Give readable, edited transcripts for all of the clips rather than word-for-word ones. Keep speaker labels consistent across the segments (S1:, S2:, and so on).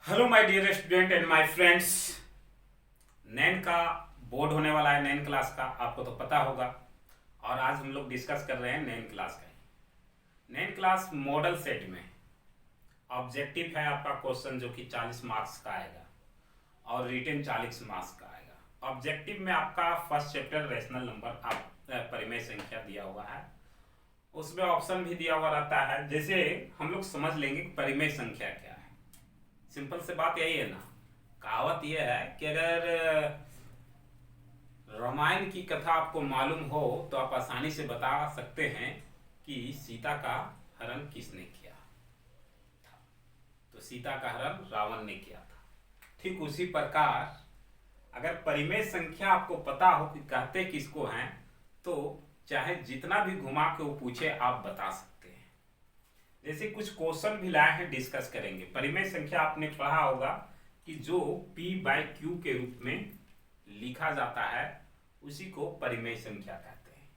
S1: Hello my dear student and my friends. Nine का board होने वाला है, नैन क्लास का, आपको तो पता होगा। और आज हम लोग डिस्कस कर रहे हैं नैन क्लास का ही। नैन क्लास मॉडल सेट में ऑब्जेक्टिव है आपका क्वेश्चन जो कि 40 मार्क्स का आएगा और रिटन 40 मार्क्स का आएगा। ऑब्जेक्टिव में आपका फर्स्ट चैप्टर रैशनल नंबर आप परिमेय संख्या दिया हुआ है, उसमें ऑप्शन भी दिया हुआ रहता है। जैसे हम लोग समझ लेंगे कि परिमेय संख्या क्या है। सिंपल से बात यही है ना, कहावत यह है कि अगर रामायण की कथा आपको मालूम हो तो आप आसानी से बता सकते हैं कि सीता का हरण किसने किया था। तो सीता का हरण रावण ने किया था। ठीक उसी प्रकार अगर परिमेय संख्या आपको पता हो कि कहते किसको हैं, तो चाहे जितना भी घुमा के वो पूछे आप बता सकते हैं। जैसे कुछ क्वेश्चन भी लाए हैं, डिस्कस करेंगे। परिमेय संख्या आपने पढ़ा होगा कि जो P/Q के रूप में लिखा जाता है उसी को परिमेय संख्या कहते हैं।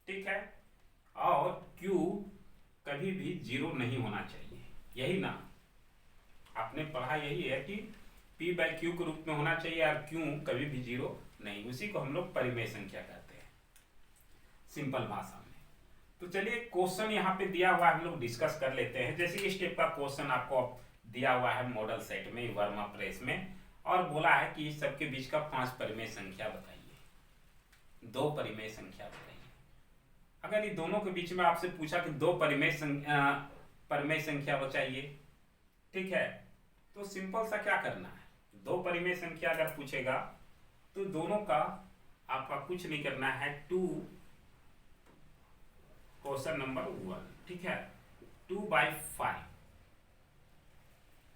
S1: ठीक है, और Q कभी भी जीरो नहीं होना चाहिए, यही ना आपने पढ़ा, यही है कि P/Q के रूप में होना चाहिए और Q कभी भी जीरो नहीं, उसी को हम लोग परिमेय संख्या कहते हैं सिंपल भाषा में। तो चलिए क्वेश्चन यहाँ पे दिया हुआ है, हम लोग डिस्कस कर लेते हैं। जैसे इस टाइप का क्वेश्चन आपको दिया हुआ है मॉडल सेट में, वर्मा प्रेस में, और बोला है कि इस सबके बीच का 5 परिमेय संख्या बताइए, 2 परिमेय संख्या बताइए। अगर ये दोनों के बीच में आपसे पूछा कि 2 परिमेय संख्या बताइए, ठीक है, तो सिंपल सा क्या करना है, 2 परिमेय संख्या अगर पूछेगा तो दोनों का आपका कुछ नहीं करना है, क्वेश्चन नंबर 1, ठीक है, 2/5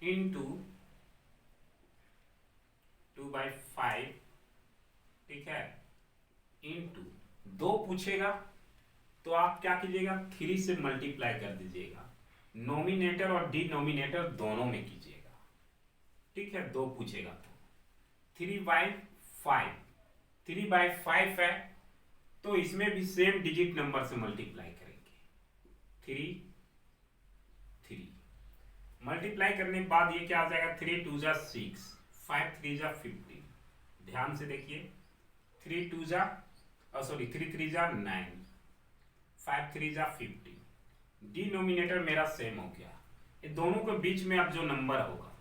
S1: इंटू 2/5, ठीक है, इंटू 2 पूछेगा तो आप क्या कीजिएगा, 3 से मल्टीप्लाई कर दीजिएगा, नोमिनेटर और डिनोमिनेटर दोनों में कीजिएगा। ठीक है, 2 पूछेगा तो 3/5, 3/5 है तो इसमें भी सेम डिजिट नंबर से मल्टीप्लाई करेंगे, 3 मल्टीप्लाई करने के बाद ये क्या आ जाएगा, 3 2 जा 6, 5 3 जा 15। ध्यान से देखिए, 3 2 जा 3 3 जा 9, 5 3 जा 15। डिनोमिनेटर मेरा सेम हो गया, ये दोनों के बीच में अब जो नंबर होगा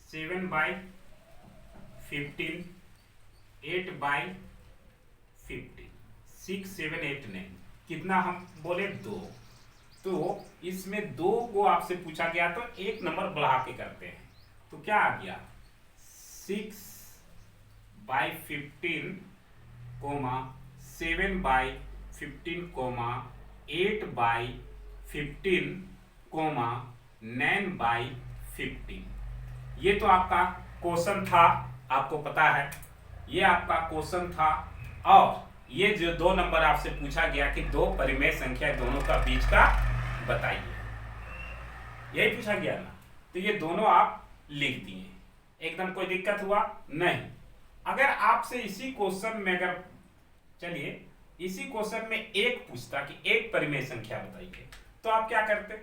S1: 7/15, 8/15, 6 7 8 9, कितना हम बोले, 2। तो इसमें 2 को आपसे पूछा गया तो एक नंबर बढ़ा के करते हैं, तो क्या आ गया, 6/15, 7/15, 8/15, 9/15। ये तो आपका क्वेश्चन था, आपको पता है ये आपका क्वेश्चन था। और ये जो 2 नंबर आपसे पूछा गया कि 2 परिमेय संख्या दोनों का बीच का बताइए, यही पूछा गया ना, तो ये दोनों आप लिख दिए, एकदम कोई दिक्कत हुआ नहीं। अगर आपसे इसी क्वेश्चन में चलिए इसी क्वेश्चन में एक पूछता कि एक परिमेय संख्या बताइए, तो आप क्या करते,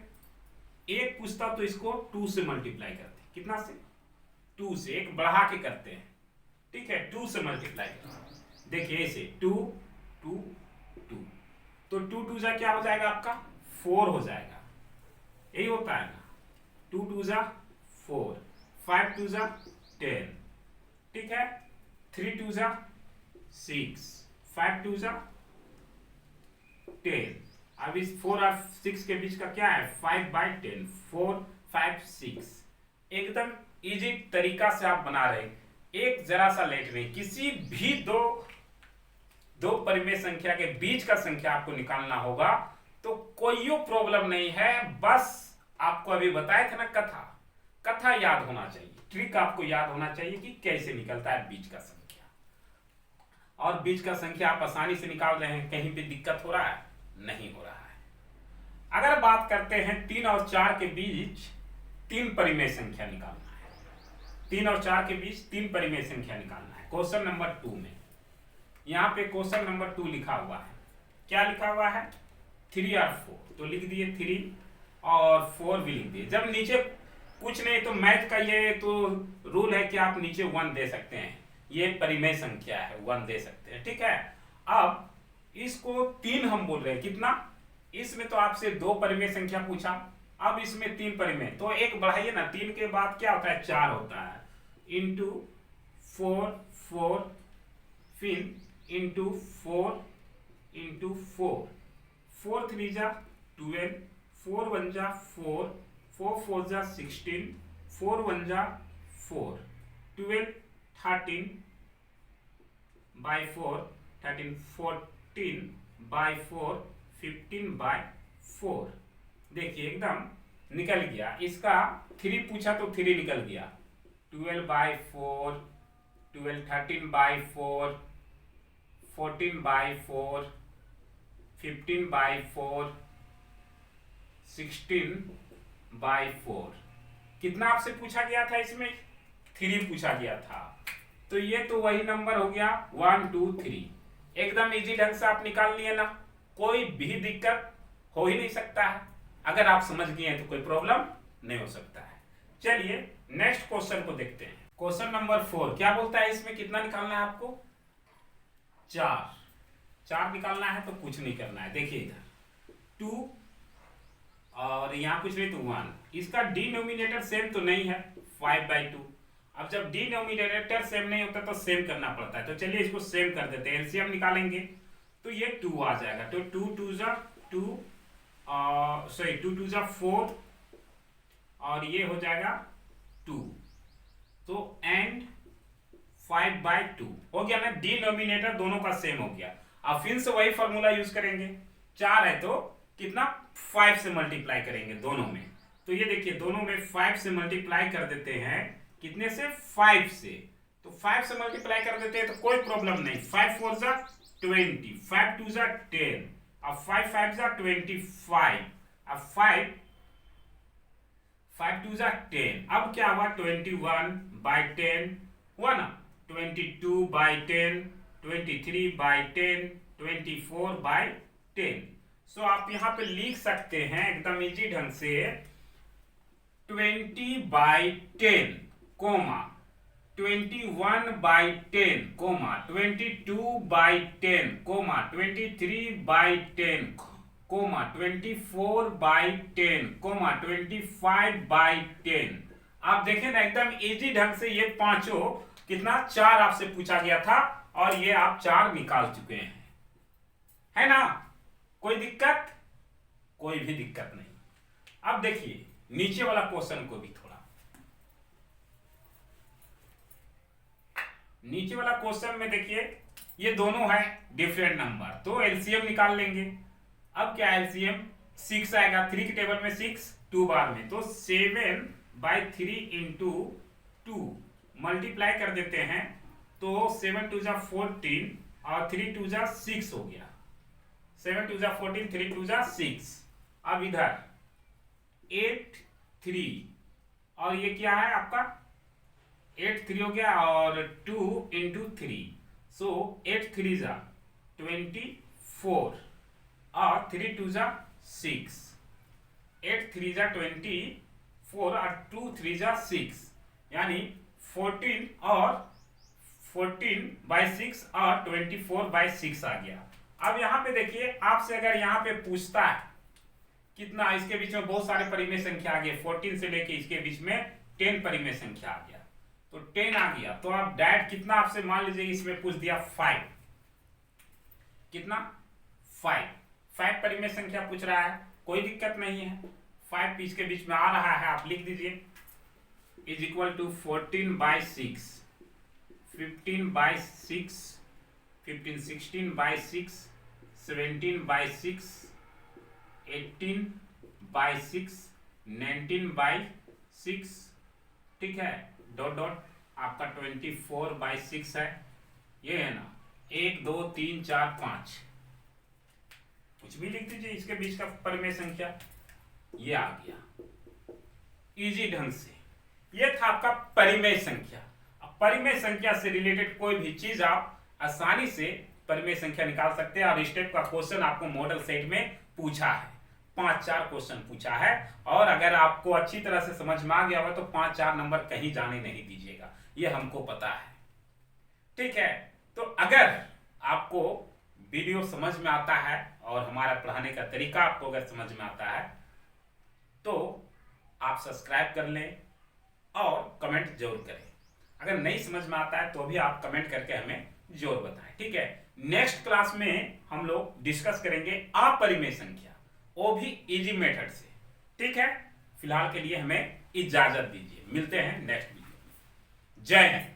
S1: एक पूछता तो इसको 2 से मल्टीप्लाई करते, कितना से, 2 से, एक बढ़ा के करते हैं, ठीक है, 2 से मल्टीप्लाई करते। देखिए इसे 2 2 2, तो 2 2 जा क्या हो जाएगा आपका, 4 हो जाएगा, यही होता है ना, 2 2 जा 4, 5 2 जा 10, ठीक है, 3 2 जा 6, 5 2 जा 10। अब इस 4 और 6 के बीच का क्या है, 5/10, 4 5 6। एकदम इजी तरीका से आप बना रहे, एक जरा सा लेट नहीं, किसी भी दो परिमेय संख्या के बीच का संख्या आपको निकालना होगा तो कोई प्रॉब्लम नहीं है। बस आपको अभी बताया था ना, कथा याद होना चाहिए, ट्रिक आपको याद होना चाहिए कि कैसे निकलता है बीच का संख्या। और बीच का संख्या आप आसानी से निकाल रहे हैं, कहीं भी दिक्कत हो रहा है, नहीं हो रहा है। अगर बात करते हैं 3 और 4 के बीच 3 परिमेय संख्या निकालना है, 3 और 4 के बीच 3 परिमेय संख्या निकालना है क्वेश्चन नंबर 2 में। यहाँ पे क्वेश्चन नंबर 2 लिखा हुआ है, क्या लिखा हुआ है, 3 और 4, तो लिख दिए 3 और 4 भी लिख दिए। जब नीचे कुछ नहीं तो मैथ का ये तो रूल है कि आप नीचे 1 दे सकते हैं, ये परिमेय संख्या है 1 दे सकते हैं, ठीक है। अब इसको 3 हम बोल रहे हैं, कितना, इसमें तो आपसे 2 परिमेय संख्या पूछा, अब इसमें 3 परिमेय, तो एक बढ़ाइए ना, 3 के बाद क्या होता है 4 होता है, इंटू 4 4 फिर इंटू 4 इंटू 4 4 3 जा 12 4 1 जा 4 4 4 जा 16 4 1 जा 4 12 13 बाई 4 13 14 बाई 4 15 बाई 4। देखिए एकदम निकल गया, इसका 3 पूछा तो 3 निकल गया, 12 by 4 12 13 by 4 14 by 4 15 by 4 16 by 4। कितना आपसे पूछा गया था, इसमें 3 पूछा गया था, तो ये तो वही नंबर हो गया 1 2 3। एकदम इजी ढंग से आप निकाल लिए ना, कोई भी दिक्कत हो ही नहीं सकता है, अगर आप समझ गए हैं तो कोई प्रॉब्लम नहीं हो सकता है। चलिए नेक्स्ट क्वेश्चन को देखते हैं। क्वेश्चन नंबर 4 क्या बोलता है, इसमें कितना निकालना है आपको, 4 निकालना है, तो कुछ नहीं करना है, देखिए इधर 2 और यहाँ कुछ नहीं तो 1, इसका डिनोमिनेटर सेम तो नहीं है 5/2। अब जब डिनोमिनेटर सेम नहीं होता तो सेम करना पड़ता है, तो चलिए इसको सेम कर देते हैं, एलसीएम निकालेंगे तो ये 2 आ जाएगा, तो 2 2 जा 2 सॉरी 2 2 जा 4 और ये हो जाएगा 2, तो एंड 5/2 हो गया ना, डिनोमिनेटर दोनों का सेम हो गया। अब फिर से वही फॉर्मूला यूज करेंगे, 4 है तो कितना 5 से मल्टीप्लाई करेंगे दोनों में, तो ये देखिए दोनों में 5 से मल्टीप्लाई कर देते हैं, कितने से 5 से, तो 5 से मल्टीप्लाई कर देते हैं तो कोई प्रॉब्लम नहीं, 5 4 जा 20 5 2 जा 10 अब 5 5 जा 25 अब 5 5 2 जा 10, अब क्या हुआ 21/10 हुआ ना, 22/10 23/10 24/10। सो आप यहाँ पे लिख सकते हैं एकदम इजी ढंग से 20/10 comma 21/10 comma 22/10 comma 23/10 comma 24/10 comma 25/10। आप देखें ना एकदम इजी ढंग से ये पांचों कितना 4 आपसे पूछा गया था और ये आप 4 निकाल चुके हैं, है ना, कोई दिक्कत, कोई भी दिक्कत नहीं। अब देखिए नीचे वाला क्वेश्चन को भी थोड़ा, नीचे वाला क्वेश्चन में देखिए ये दोनों है डिफरेंट नंबर, तो एलसीएम निकाल लेंगे। अब क्या एलसीएम 6 आएगा, 3 की टेबल में 6 2 बार में, तो 7/3 इंटू 2 मल्टीप्लाई कर देते हैं, तो 7 2 जा 14 और 3 2 जा 6 हो गया, 7 2 जा 14 3 2 जा 6। अब इधर 8 3 और ये क्या है आपका 8 3 हो गया और 2 इंटू 3, सो 8 3 जा 24 और 3 2 जा 6, 8 3 जा 24 और 2 3 जा 6, यानी 14 और 14/6 और 24/6 आ गया। अब यहाँ पे देखिए आपसे अगर यहाँ पे पूछता है कितना, इसके बीच में बहुत सारे परिमेय संख्या आ गए, 14 से लेके इसके बीच में 10 परिमेय संख्या आ गया, तो 10 आ गया, तो आप डायरेक्ट कितना आपसे मान लीजिए इसमें पूछ दिया 5, कितना 5 परिमेय संख्या पूछ रहा है, कोई दिक्कत नहीं है, 5 इसके बीच में आ रहा है, आप लिख दीजिए इज इक्वल टू 14/6 15/6 15 16/6 17/6 18/6 19/6, ठीक है, डॉट डॉट आपका 24/6 है, ये है ना, 1 2 3 4 5 कुछ भी लिख दीजिए इसके बीच का परिमेय संख्या, ये आ गया इजी ढंग से। ये था आपका परिमेय संख्या। अब परिमेय संख्या से रिलेटेड कोई भी चीज आप आसानी से परिमेय संख्या निकाल सकते हैं, और इस टाइप का क्वेश्चन आपको मॉडल सेट में पूछा है, 5-4 क्वेश्चन पूछा है, और अगर आपको अच्छी तरह से समझ में आ गया होगा तो 5-4 नंबर कहीं जाने नहीं दीजिएगा, ये हमको पता है। ठीक है, तो अगर आपको वीडियो समझ में आता है और हमारा पढ़ाने का तरीका आपको अगर समझ में आता है तो आप सब्सक्राइब कर लें और कमेंट जरूर करें। अगर नहीं समझ में आता है तो भी आप कमेंट करके हमें जरूर बताएं। ठीक है, नेक्स्ट क्लास में हम लोग डिस्कस करेंगे अपरिमेय संख्या, वो भी इजी मेथड से। ठीक है, फिलहाल के लिए हमें इजाजत दीजिए, मिलते हैं नेक्स्ट वीडियो में। जय हिंद।